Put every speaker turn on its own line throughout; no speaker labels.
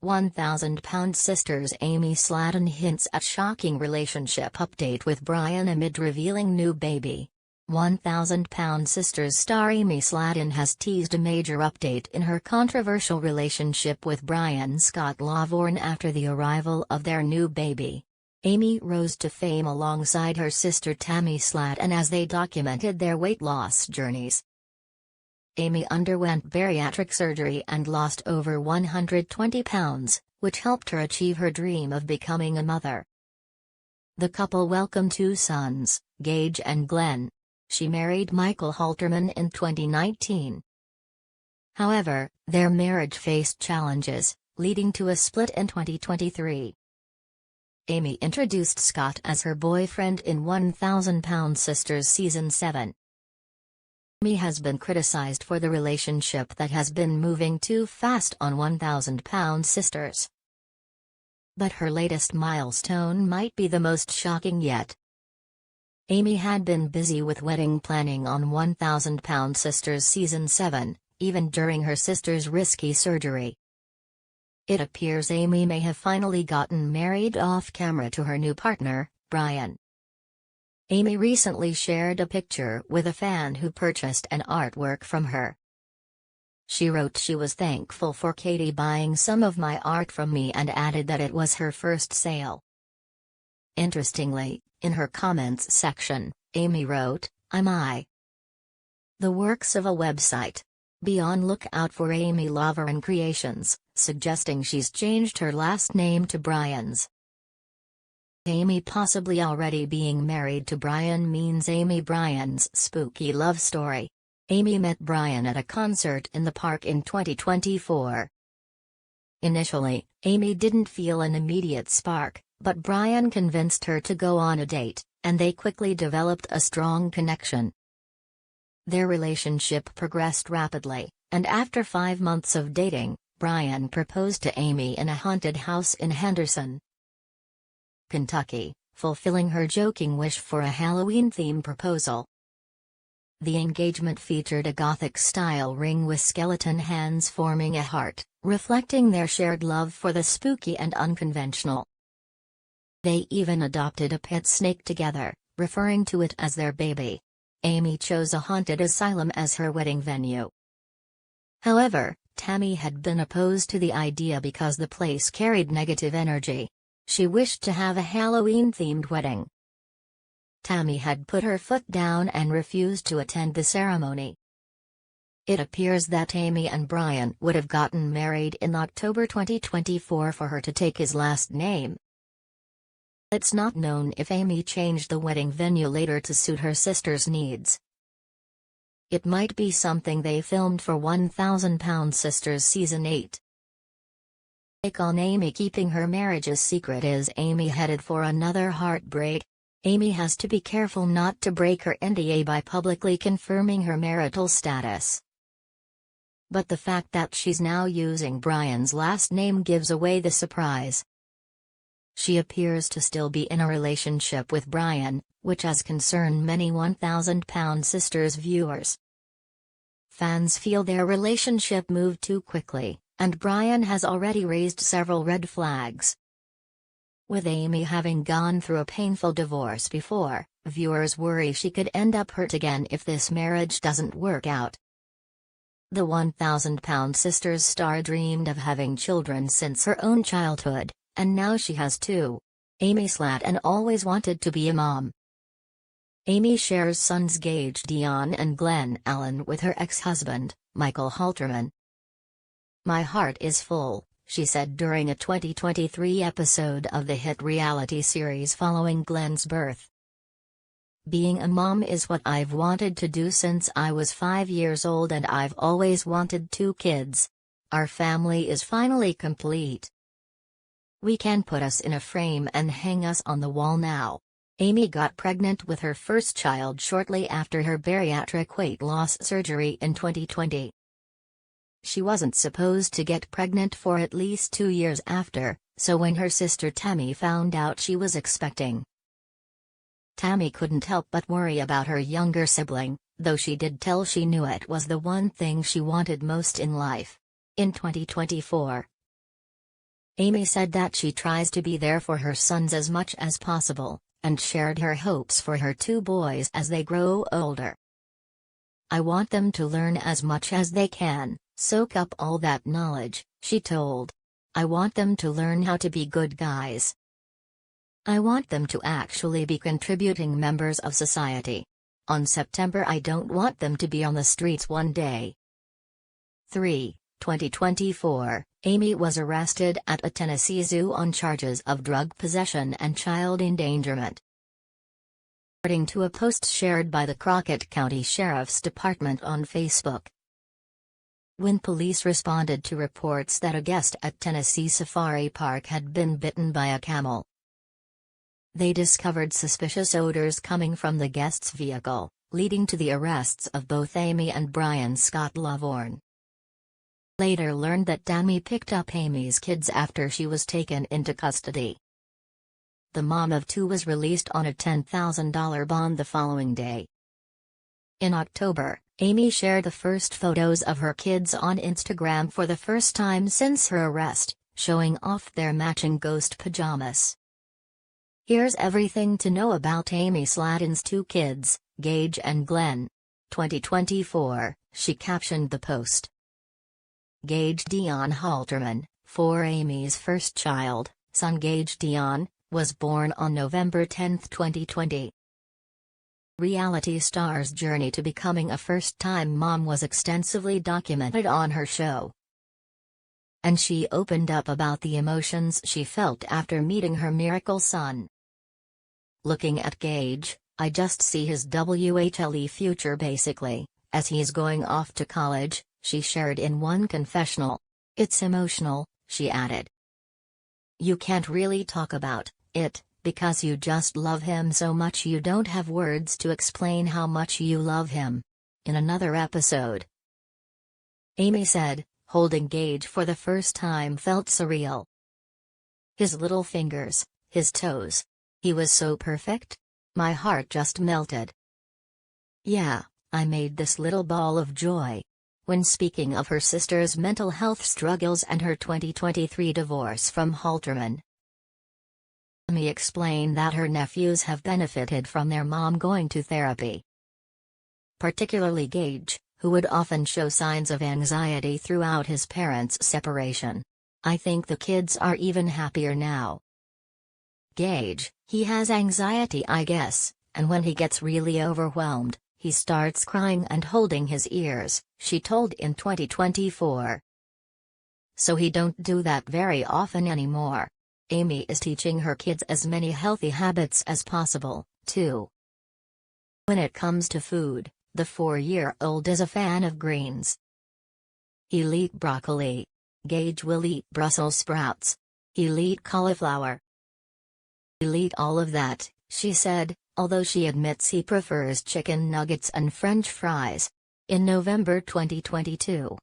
£1,000 sisters Amy Sladden hints at shocking relationship update with Brian amid revealing new baby. £1,000 sisters star Amy Sladden has teased a major update in her controversial relationship with Brian Scott Lawvorn after the arrival of their new baby. Amy rose to fame alongside her sister Tammy Sladden as they documented their weight loss journeys. Amy underwent bariatric surgery and lost over 120 pounds, which helped her achieve her dream of becoming a mother. The couple welcomed two sons, Gage and Glenn. She married Michael Halterman in 2019. However, their marriage faced challenges, leading to a split in 2023. Amy introduced Scott as her boyfriend in £1,000 Sisters Season 7. Amy has been criticized for the relationship that has been moving too fast on £1,000 Sisters. But her latest milestone might be the most shocking yet. Amy had been busy with wedding planning on £1,000 Sisters Season 7, even during her sister's risky surgery. It appears Amy may have finally gotten married off-camera to her new partner, Brian. Amy recently shared a picture with a fan who purchased an artwork from her. She wrote she was thankful for Katie buying some of my art from me and added that it was her first sale. Interestingly, in her comments section, Amy wrote, "I'm the works of a website. Be on lookout for Amy Lawvorn Creations," suggesting she's changed her last name to Brian's. Amy possibly already being married to Brian means Amy Brian's spooky love story. Amy met Brian at a concert in the park in 2024. Initially, Amy didn't feel an immediate spark, but Brian convinced her to go on a date, and they quickly developed a strong connection. Their relationship progressed rapidly, and after 5 months of dating, Brian proposed to Amy in a haunted house in Henderson, Kentucky, fulfilling her joking wish for a Halloween-themed proposal. The engagement featured a Gothic-style ring with skeleton hands forming a heart, reflecting their shared love for the spooky and unconventional. They even adopted a pet snake together, referring to it as their baby. Amy chose a haunted asylum as her wedding venue. However, Tammy had been opposed to the idea because the place carried negative energy. She wished to have a Halloween-themed wedding. Tammy had put her foot down and refused to attend the ceremony. It appears that Amy and Brian would have gotten married in October 2024 for her to take his last name. It's not known if Amy changed the wedding venue later to suit her sister's needs. It might be something they filmed for £1,000 Sisters Season 8. Take on Amy keeping her marriage a secret. Is Amy headed for another heartbreak? Amy has to be careful not to break her NDA by publicly confirming her marital status. But the fact that she's now using Brian's last name gives away the surprise. She appears to still be in a relationship with Brian, which has concerned many £1,000 Sisters viewers. Fans feel their relationship moved too quickly, and Brian has already raised several red flags. With Amy having gone through a painful divorce before, viewers worry she could end up hurt again if this marriage doesn't work out. The £1,000 Sisters star dreamed of having children since her own childhood, and now she has two. Amy Sladden always wanted to be a mom. Amy shares sons Gage Dion and Glenn Allen with her ex-husband, Michael Halterman. "My heart is full," she said during a 2023 episode of the hit reality series following Glenn's birth. "Being a mom is what I've wanted to do since I was 5 years old, and I've always wanted 2 kids. Our family is finally complete. We can put us in a frame and hang us on the wall now." Amy got pregnant with her first child shortly after her bariatric weight loss surgery in 2020. She wasn't supposed to get pregnant for at least 2 years after, so when her sister Tammy found out she was expecting, Tammy couldn't help but worry about her younger sibling, though she did tell she knew it was the one thing she wanted most in life. In 2024, Amy said that she tries to be there for her sons as much as possible, and shared her hopes for her two boys as they grow older. "I want them to learn as much as they can, soak up all that knowledge," she told. "I want them to learn how to be good guys. I want them to actually be contributing members of society. On September I don't want them to be on the streets one day." 2024, Amy was arrested at a Tennessee zoo on charges of drug possession and child endangerment. According to a post shared by the Crockett County Sheriff's Department on Facebook. When police responded to reports that a guest at Tennessee Safari Park had been bitten by a camel, they discovered suspicious odors coming from the guest's vehicle, leading to the arrests of both Amy and Brian Scott Lavorne. Later learned that Dami picked up Amy's kids after she was taken into custody. The mom of two was released on a $10,000 bond the following day. In October, Amy shared the first photos of her kids on Instagram for the first time since her arrest, showing off their matching ghost pajamas. "Here's everything to know about Amy Sladden's two kids, Gage and Glenn. 2024, she captioned the post. Gage Dion Halterman, for Amy's first child, son Gage Dion, was born on November 10, 2020. Reality star's journey to becoming a first-time mom was extensively documented on her show. And she opened up about the emotions she felt after meeting her miracle son. "Looking at Gage, I just see his WHLE future basically, as he's going off to college," she shared in one confessional. "It's emotional," she added. "You can't really talk about it, because you just love him so much you don't have words to explain how much you love him." In another episode, Amy said, "Holding Gage for the first time felt surreal. His little fingers, his toes. He was so perfect. My heart just melted. Yeah, I made this little ball of joy." When speaking of her sister's mental health struggles and her 2023 divorce from Halterman, Amy explained that her nephews have benefited from their mom going to therapy. Particularly Gage, who would often show signs of anxiety throughout his parents' separation. "I think the kids are even happier now. Gage, he has anxiety I guess, and when he gets really overwhelmed, he starts crying and holding his ears," she told in 2024. "So he don't do that very often anymore. Amy is teaching her kids as many healthy habits as possible, too. When it comes to food, the 4-year-old is a fan of greens. He'll eat broccoli. Gage will eat Brussels sprouts. He'll eat cauliflower. He'll eat all of that," she said, although she admits he prefers chicken nuggets and French fries. In November 2022,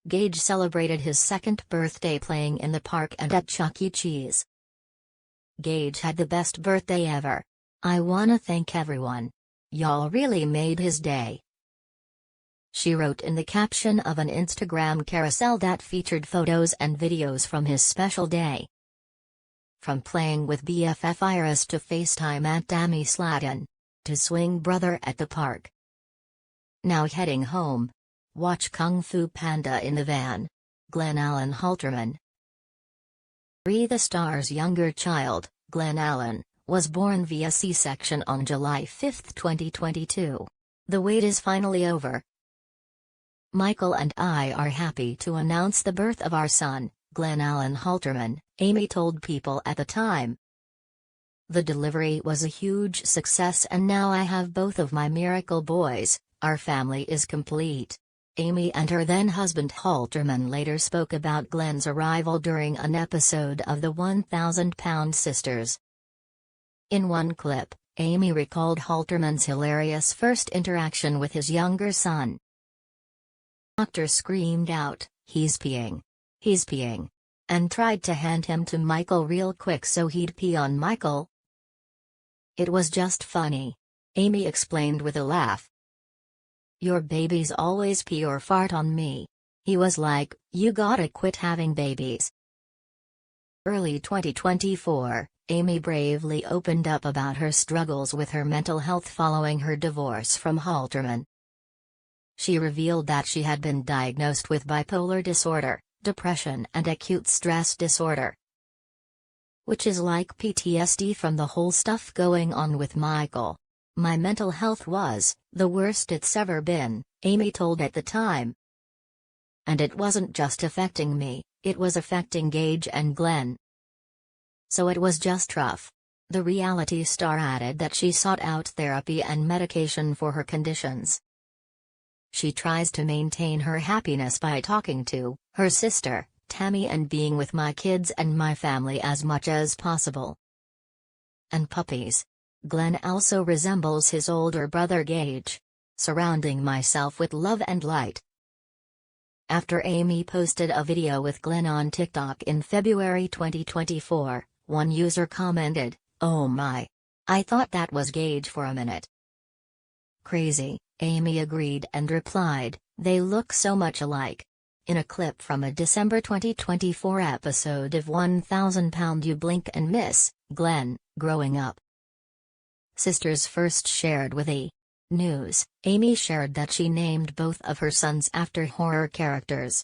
Gage celebrated his second birthday playing in the park and at Chuck E. Cheese. "Gage had the best birthday ever. I wanna thank everyone. Y'all really made his day," she wrote in the caption of an Instagram carousel that featured photos and videos from his special day. From playing with BFF Iris to FaceTime Aunt Dami Sladden, to swing brother at the park. Now heading home. Watch Kung Fu Panda in the van. Glenn Allen Halterman. The star's younger child, Glenn Allen, was born via C-section on July 5, 2022. "The wait is finally over. Michael and I are happy to announce the birth of our son, Glenn Allen Halterman," Amy told People at the time. "The delivery was a huge success and now I have both of my miracle boys. Our family is complete." Amy and her then-husband Halterman later spoke about Glenn's arrival during an episode of the 1,000-Pound Sisters. In one clip, Amy recalled Halterman's hilarious first interaction with his younger son. Doctor screamed out, "He's peeing. He's peeing," and tried to hand him to Michael real quick so he'd pee on Michael. "It was just funny," Amy explained with a laugh. "Your babies always pee or fart on me." He was like, "You gotta quit having babies." Early 2024, Amy bravely opened up about her struggles with her mental health following her divorce from Halterman. She revealed that she had been diagnosed with bipolar disorder, depression and acute stress disorder, which is like PTSD from the whole stuff going on with Michael. "My mental health was the worst it's ever been," Amy told at the time. "And it wasn't just affecting me, it was affecting Gage and Glenn. So it was just rough." The reality star added that she sought out therapy and medication for her conditions. She tries to maintain her happiness by talking to her sister, Tammy, and being with my kids and my family as much as possible. And puppies. Glenn also resembles his older brother Gage. "Surrounding myself with love and light." After Amy posted a video with Glenn on TikTok in February 2024, one user commented, "Oh my. I thought that was Gage for a minute." "Crazy," Amy agreed and replied, "They look so much alike." In a clip from a December 2024 episode of 1000 Pound You Blink and Miss Glenn, Growing Up. Sisters first shared with E! News, Amy shared that she named both of her sons after horror characters.